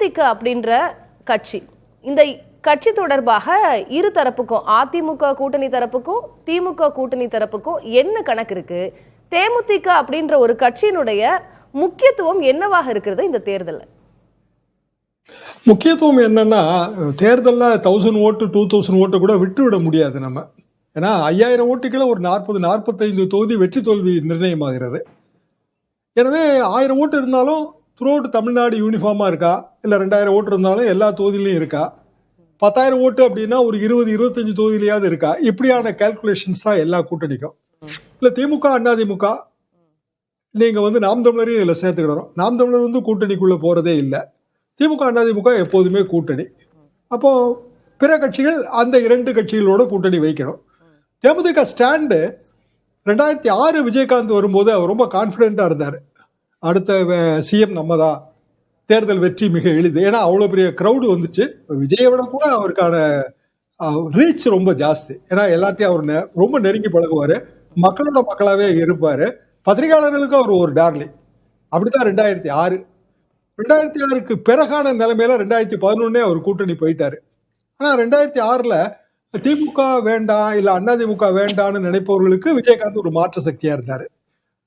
தேமுதிக அப்படின்ற கட்சி, இந்த கட்சி தொடர்பாக இரு தரப்புக்கும், அதிமுக கூட்டணி தரப்புக்கும் திமுக கூட்டணி தரப்புக்கும் என்ன கணக்கு இருக்கு? தேமுதிக அப்படின்ற ஒரு கட்சியினுடைய முக்கியத்துவம் என்னவாக இருக்கிறது இந்த தேர்தல்? முக்கியத்துவம் என்னன்னா, தேர்தலில் 1000 ஓட்டு 2000 ஓட்டு கூட விட்டு விட முடியாது நம்ம. ஏன்னா 5000 ஓட்டுகளை ஒரு 40-45 தொகுதி வெற்றி தோல்வி நிர்ணயமாகிறது. எனவே 1000 ஓட்டு இருந்தாலும் த்ரூ அவுட் தமிழ்நாடு யூனிஃபார்மா இருக்கா, இல்லை 2000 ஓட்டு இருந்தாலும் எல்லா தொகுதியிலையும் இருக்கா, 10,000 ஓட்டு அப்படின்னா ஒரு 20-25 தொகுதியிலையாவது இருக்கா, இப்படியான கால்குலேஷன்ஸ் தான் எல்லா கூட்டணிக்கும். இல்லை திமுக அதிமுக நீங்க நாம் தமிழரையும் இதில் சேர்த்துக்கிடணும். நாம் தமிழர் கூட்டணிக்குள்ள போறதே இல்லை. திமுக அதிமுக எப்போதுமே கூட்டணி. அப்போ பிற கட்சிகள் அந்த 2 கட்சிகளோட கூட்டணி வைக்கணும். தேமுதிக ஸ்டாண்டு 2006 விஜயகாந்த் வரும்போது அவர் ரொம்ப கான்ஃபிடென்ட்டா இருந்தார். அடுத்த சிஎம் நம்ம தான், தேர்தல் வெற்றி மிக எளிது. ஏன்னா அவ்வளோ பெரிய க்ரௌடு வந்துச்சு. விஜயை விட கூட அவருக்கான ரீச் ரொம்ப ஜாஸ்தி. ஏன்னா எல்லாத்தையும் அவர் ரொம்ப நெருங்கி பழகுவார், மக்களோட மக்களாகவே இருப்பார், பத்திரிகையாளர்களுக்கு அவர் ஒரு டார்லிங். அப்படித்தான் 2006க்கு பிறகான நிலைமையில 2011 அவர் கூட்டணி போயிட்டாரு. ஆனா 2006 திமுக வேண்டாம் இல்ல அதிமுக வேண்டாம்னு நினைப்பவர்களுக்கு விஜயகாந்த் ஒரு மாற்று சக்தியா இருந்தாரு.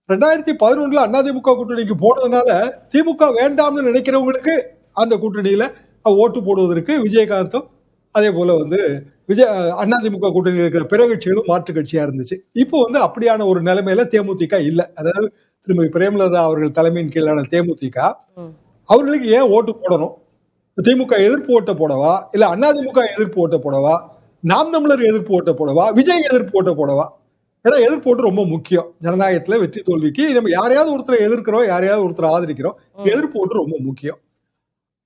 2011 அதிமுக கூட்டணிக்கு போனதுனால திமுக வேண்டாம்னு நினைக்கிறவங்களுக்கு அந்த கூட்டணியில ஓட்டு போடுவதற்கு விஜயகாந்தும் அதே போல அதிமுக கூட்டணியில் இருக்கிற பிற கட்சிகளும் மாற்று கட்சியா இருந்துச்சு. இப்போ அப்படியான ஒரு நிலைமையில தேமுதிக இல்ல. அதாவது திருமதி பிரேமலதா அவர்கள் தலைமையின் கீழான தேமுதிக அவர்களுக்கு ஏன் ஓட்டு போடணும்? திமுக எதிர்ப்பு ஓட்ட போடவா, இல்ல அதிமுக எதிர்ப்பு ஓட்ட போடவா, நாம் தமிழர் எதிர்ப்பு ஓட்ட போடவா, விஜய் எதிர்ப்பு ஓட்ட போடவா? ஏன்னா எதிர்ப்பு ஓட்டு ரொம்ப முக்கியம். ஜனநாயகத்துல வெற்றி தோல்விக்கு நம்ம யாரையாவது ஒருத்தரை எதிர்க்கிறோம், யாரையாவது ஒருத்தரை ஆதரிக்கிறோம், எதிர்ப்பு ஓட்டு ரொம்ப முக்கியம்.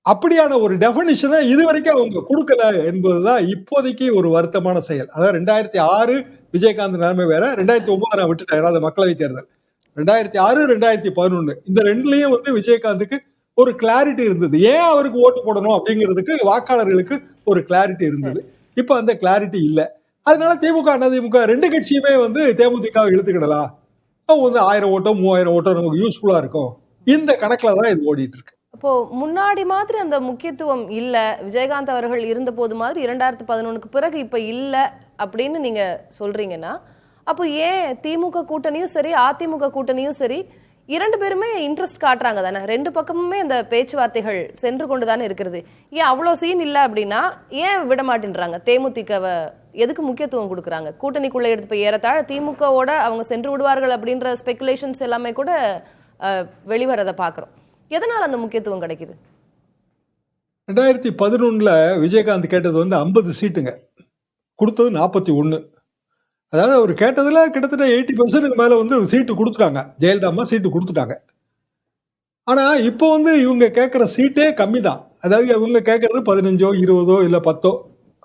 அப்படியான ஒரு டெபினிஷனை இதுவரைக்கும் அவங்க கொடுக்கல என்பதுதான் இப்போதைக்கு ஒரு வருத்தமான செயல். அதாவது 2006 விஜயகாந்த் நிலைமை வேற, 2009 நான் விட்டுட்டேன். ஏன்னா மக்களவை தேர்தல் 2006 2011 இந்த ரெண்டுலயும் விஜயகாந்துக்கு ஒரு கிளாரிட்டி இருந்தது. ஏன் அவருக்கு ஓட்டு போடணும் அப்படிங்கிறதுக்கு வாக்காளர்களுக்கு ஒரு கிளாரிட்டி இருந்தது. இப்ப அந்த கிளாரிட்டி இல்ல. அதனால திமுக அதிமுக 2 கட்சியுமே தேமுதிக இழுத்துக்கிடலாம். 1000 ஓட்டோ 3000 ஓட்டோ நமக்கு யூஸ்ஃபுல்லா இருக்கும். இந்த கணக்குல தான் இது ஓடிட்டு இருக்கு. அப்போ முன்னாடி மாதிரி அந்த முக்கியத்துவம் இல்ல, விஜயகாந்த் அவர்கள் இருந்த போது மாதிரி 2011க்கு பிறகு இப்ப இல்ல அப்படின்னு நீங்க சொல்றீங்கன்னா, அப்போ ஏன் திமுக கூட்டணியும் சரி அதிமுக கூட்டணியும் சரி 2 பேருமே இன்ட்ரெஸ்ட் காட்டுறாங்க தானே? 2 பக்கமுமே அந்த பேச்சுவார்த்தைகள் சென்று கொண்டுதானே இருக்கிறது. ஏன் அவ்வளவு சீன் இல்ல அப்படின்னா ஏன் விட மாட்டேன்றாங்க? தேமுதிகவை எதுக்கு முக்கியத்துவம் கொடுக்குறாங்க? கூட்டணிக்குள்ள எடுத்து போய் ஏறத்தாழ திமுகவோட அவங்க சென்று விடுவார்கள் அப்படின்ற ஸ்பெகுலேஷன்ஸ் எல்லாமே கூட வெளிவரதை பாக்குறோம். எதனால அந்த முக்கியத்துவம் கிடைக்குது? 2011 விஜயகாந்த் கேட்டது 50 சீட்டுங்க, கொடுத்தது 41. அதாவது அவர் கேட்டதுல கிட்டத்தட்ட 80% மேல சீட்டு கொடுத்துட்டாங்க. ஜெயலலிதா அம்மா சீட்டு கொடுத்துட்டாங்க. ஆனா இப்போ இவங்க கேட்கிற சீட்டே கம்மி தான். அதாவது இவங்க கேட்கறது 15ஓ 20ஓ இல்ல 10ஓ,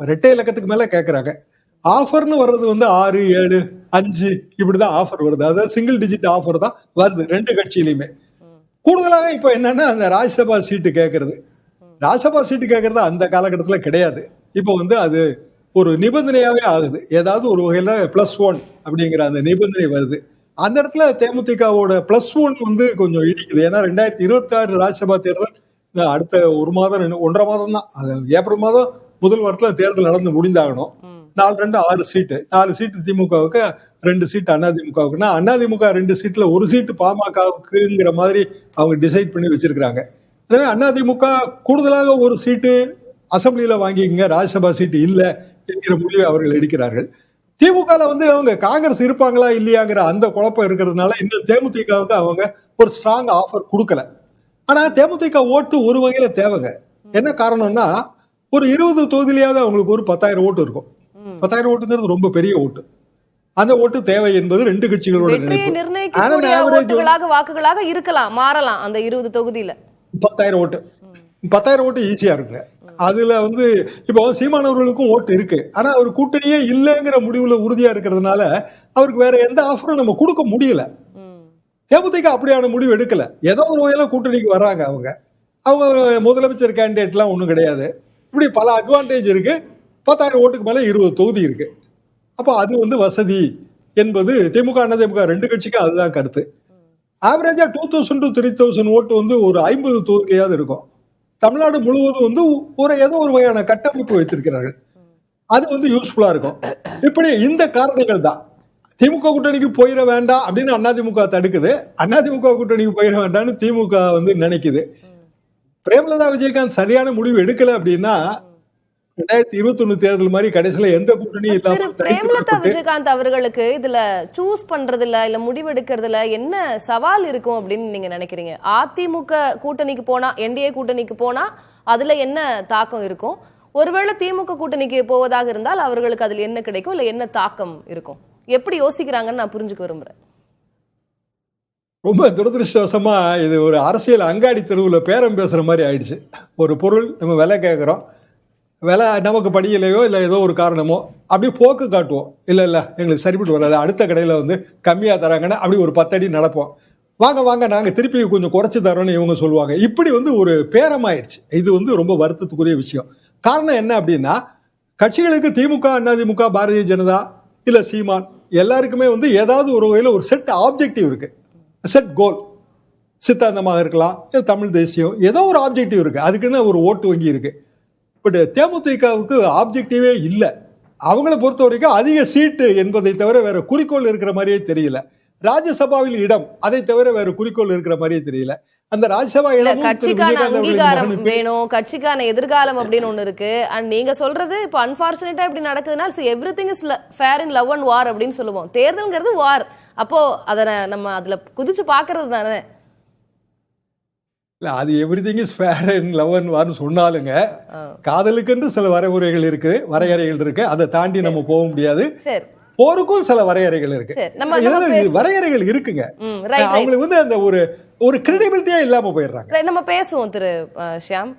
2 இலக்கத்துக்கு மேல கேட்கறாங்க. ஆஃபர்னு வர்றது 6, 7, 5 இப்படிதான் ஆஃபர் வருது. அதாவது சிங்கிள் டிஜிட் ஆஃபர் தான் வருது 2 கட்சியிலுமே. கூடுதலாக இப்ப என்னன்னா அந்த ராஜ்யசபா சீட்டு கேட்கறது. ராஜ்யசபா சீட்டு கேட்கறது அந்த காலகட்டத்தில் கிடையாது. இப்போ அது ஒரு நிபந்தனையாவே ஆகுது. ஏதாவது ஒரு வகையில +1 அப்படிங்கிற அந்த நிபந்தனை வருது. அந்த இடத்துல தேமுதிகவோட +1 கொஞ்சம் இடிக்குது. ஏன்னா 2026 ராஜ்யசபா தேர்தல் அடுத்த 1 மாதம் 1.5 மாதம் தான். அது ஏப்ரல் மாதம் முதல் வாரத்துல தேர்தல் நடந்து முடிந்தாகணும். 4-2 6 சீட்டு, 4 சீட்டு திமுகவுக்கு, 2 சீட்டு அதிமுகவுக்குன்னா அதிமுக 2 சீட்ல 1 சீட்டு பாமகவுக்குங்கிற மாதிரி அவங்க டிசைட் பண்ணி வச்சிருக்காங்க. எனவே அதிமுக கூடுதலாக 1 சீட்டு அசம்பிளியில வாங்கிக்கங்க, ராஜ்யசபா சீட்டு இல்ல என்கிற முடிவை அவர்கள் எடுக்கிறார்கள். திமுக அவங்க காங்கிரஸ் இருப்பாங்களா இல்லையாங்கிற அந்த குழப்பம் இருக்கிறதுனால இந்த தேமுதிகவுக்கு அவங்க ஒரு ஸ்ட்ராங் ஆஃபர் கொடுக்கல. ஆனா தேமுதிக ஓட்டு ஒரு வகையில தேவைங்க. என்ன காரணம்னா, ஒரு 20 தொகுதியிலேயாவது அவங்களுக்கு ஒரு 10,000 ஓட்டு இருக்கும். 10,000 ஓட்டுங்கிறது ரொம்ப பெரிய ஓட்டு. அந்த ஓட்டு தேவை என்பது 2 கட்சிகளோட நினைப்பு. வாக்குகளாக இருக்கலாம், மாறலாம். அந்த 20 தொகுதியில 10,000 ஓட்டு ஈஸியா இருக்குங்க. அதுல இப்போ சீமானவர்களுக்கும் ஓட்டு இருக்கு. ஆனா அவர் கூட்டணியே இல்லைங்கிற முடிவுல உறுதியா இருக்கிறதுனால அவருக்கு வேற எந்த ஆஃபரும் நம்ம கொடுக்க முடியல. தேமுதிக அப்படியான முடிவு எடுக்கல. ஏதோ ஒரு வகையில கூட்டணிக்கு வர்றாங்க. அவங்க முதலமைச்சர் கேண்டிடேட் எல்லாம் ஒண்ணும் கிடையாது. இப்படி பல அட்வான்டேஜ் இருக்கு. 10,000 ஓட்டுக்கு மேல 20 தொகுதி இருக்கு. அப்ப அது வசதி என்பது திமுக அதிமுக 2 கட்சிக்கும் அதுதான் கருத்து. ஆவரேஜா 2000 to 3000 ஓட்டு ஒரு 50 தொகுதியாவது இருக்கும். தமிழ்நாடு முழுவதும் வந்து ஏதோ ஒரு வகையான கட்டமைப்பு வைத்திருக்கிறார்கள். அது வந்து யூஸ்ஃபுல்லா இருக்கும். இப்படி இந்த காரணங்கள் தான் திமுக கூட்டணிக்கு போயிட வேண்டாம் அப்படின்னு அதிமுக தடுக்குது. அதிமுக கூட்டணிக்கு போயிட வேண்டாம்னு திமுக வந்து நினைக்குது. பிரேமலதா விஜயகாந்த் சரியான முடிவு எடுக்கல அப்படின்னா 2021 தேர்தல் மாதிரி கடைசியில எந்த கூட்டணியும் இல்லாம பிரேமலதா விஜயகாந்த் அவர்களுக்கு இதுல சூஸ் பண்றதுல இல்ல முடிவெடுக்கிறதுல என்ன சவால் இருக்கும் அப்படின்னு நீங்க நினைக்கிறீங்க? அதிமுக கூட்டணிக்கு போனா, என்டிஏ கூட்டணிக்கு போனா அதுல என்ன தாக்கம் இருக்கும்? ஒருவேளை திமுக கூட்டணிக்கு போவதாக இருந்தால் அவர்களுக்கு அதுல என்ன கிடைக்கும், இல்ல என்ன தாக்கம் இருக்கும்? எப்படி யோசிக்கிறாங்கன்னு நான் புரிஞ்சுக்க விரும்புறேன். ரொம்ப துரதிருஷ்டவசமா இது ஒரு அரசியல் அங்காடி தெருவுல பேரம் பேசுற மாதிரி ஆயிடுச்சு. ஒரு பொருள் நம்ம விலை கேட்கிறோம், விலை நமக்கு படியிலையோ இல்லை ஏதோ ஒரு காரணமோ அப்படியே போக்கு காட்டுவோம். இல்லை இல்லை எங்களுக்கு சரிப்பட்டு வராது, அடுத்த கடையில் வந்து கம்மியாக தராங்கன்னு அப்படி ஒரு 10 அடி நடப்போம். வாங்க வாங்க நாங்கள் திருப்பி கொஞ்சம் குறைச்சி தரோன்னு இவங்க சொல்லுவாங்க. இப்படி வந்து ஒரு பேரமாயிடுச்சு. இது வந்து ரொம்ப வருத்தத்துக்குரிய விஷயம். காரணம் என்ன அப்படின்னா, கட்சிகளுக்கு திமுக, அதிமுக, பாரதிய ஜனதா இல்லை சீமான் எல்லாருக்குமே வந்து ஏதாவது ஒரு வகையில் ஒரு செட் ஆப்ஜெக்டிவ் இருக்கு, செட் கோல். சித்தாந்தமாக இருக்கலாம், தமிழ் தேசியம், ஏதோ ஒரு ஆப்ஜெக்டிவ் இருக்கு, அதுக்குன்னு ஒரு ஓட்டு வங்கி இருக்கு. பட் தேமுதிகவுக்கு ஆப்ஜெக்டிவே இல்லை. அவங்கள பொறுத்த வரைக்கும் அதிக சீட்டு என்பதை தவிர வேற குறிக்கோள் இருக்கிற மாதிரியே தெரியல. ராஜ்யசபாவில் இடம், அதை தவிர வேற குறிக்கோள் இருக்கிற மாதிரியே தெரியல. அந்த ராஜ்யசபா இடம் கட்சிக்கான அங்கீகாரம் வேணும், கட்சிக்கான எதிர்காலம் அப்படின்னு ஒண்ணு இருக்கு. அண்ட் நீங்க சொல்றது இப்ப அன்பார்ச்சுனேட்டா இப்படி நடக்குதுன்னா everything is fair in love and war அப்படின்னு சொல்லுவோம். தேர்தல்ங்கிறது வார். அப்போ அதை நம்ம அதுல குதிச்சு பாக்குறது தானே. இல்ல, அது everything is fair in love and வார்னு சொன்னாலுங்க, காதலுக்கென்று சில வரையறைகள் இருக்கு. அதை தாண்டி நம்ம போக முடியாது. போருக்கும் சில வரையறைகள் இருக்கு. வரையறைகள் இருக்குங்க. அவங்களுக்கு வந்து அந்த ஒரு கிரெடிபிலிட்டியா இல்லாம போயிடுறாங்க. நம்ம பேசுவோம் திரு ஷியாம்.